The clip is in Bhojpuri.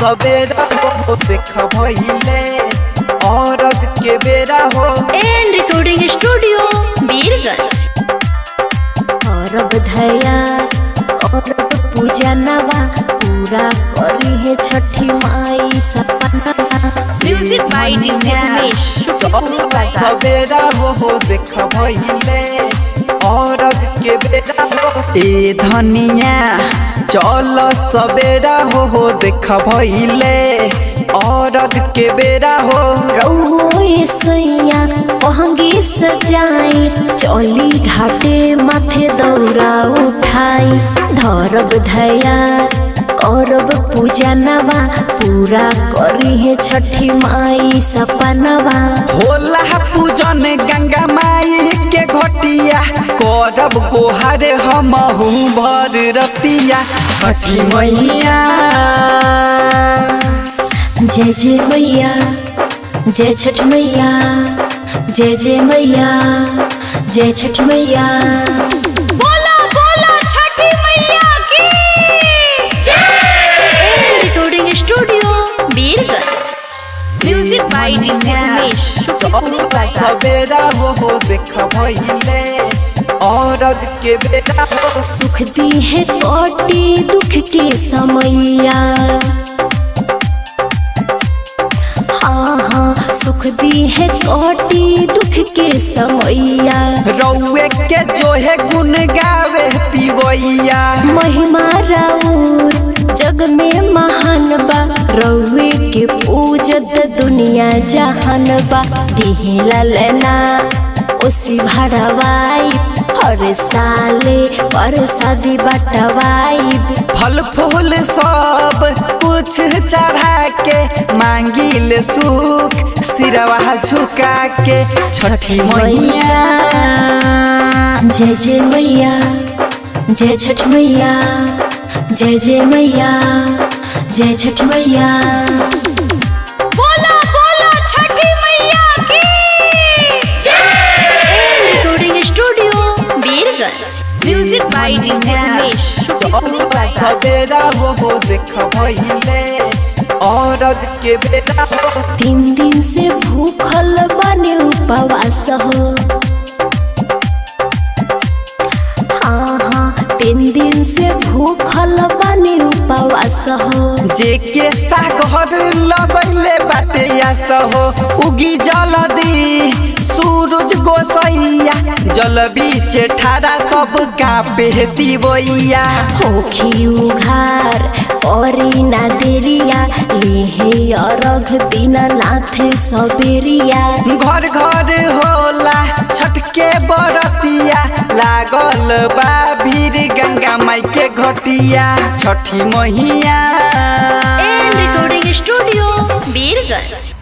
सवेरा हो देख भइले औरत के बेरा हो। And recording studio Birgunj. औरब धया औरब पूजा नवा पूरा करी है छठी माई सपना। Music by DJ Ramesh. सवेरा हो देख भइले औरत के बेरा हो। ए धनिया चल सवेरा हो देख भइले औरत के बेरा हो। रउए सैया पहंगी सजाई चली घाटे माथे दौरा उठाई। धरब धया करब पूजा नवा पूरा करी है छठी माई सपनवा। होला पूजन गंगा माई के घटिया करब गोहर हमहू भर रतिया। छठी मैया जय जय मैया जय छठ मैया जय जय मैया जय छठ मैया। बोला बोला छठी मैया की जय। Recording studio Birgunj. Music by DJ Ramesh. सवेरा हो देख भइले औरत के बेरा हो। सुख दी है कोटि दुख के समैया। सुख दी है कोटि दुख के समैया। रउए के जो है गुण गावे तिवैया। महिमा राउर जग में महान बा रउए के पूजत दुनिया जहान बा। दिहेला लेना ओसी भरवाई हर साले परसादी बटवाई। फल फूल सब कुछ चढ़ा के मांगिल सुख सिरवा झुका के। छठी मैया जय जय मैया जय छठ मैया जय जय मैया जय छठ मैया। बोला बोला छठी मैया की जय। Recording studio Birgunj. Music by DJ Ramesh. सवेरा हो देख भइले औरत के बेरा हो। 3 दिन से भूखल बने उपवास हो। हाँ 3 दिन से भूखल बने उपवास हो। जेके सागर लगैले बाटे आस हो। उगी जल्दी सूरज गोसैया जल बीच ठाड़ा सब कापे दिवैया। होखी उघार औरी ना देरिया लेहे अरघ दिन नाथे सबेरिया। घर घर होला छठ के बरतिया लागल बा भीड़ गंगा माई के घटिया। छठी मैया। Recording studio Birgunj.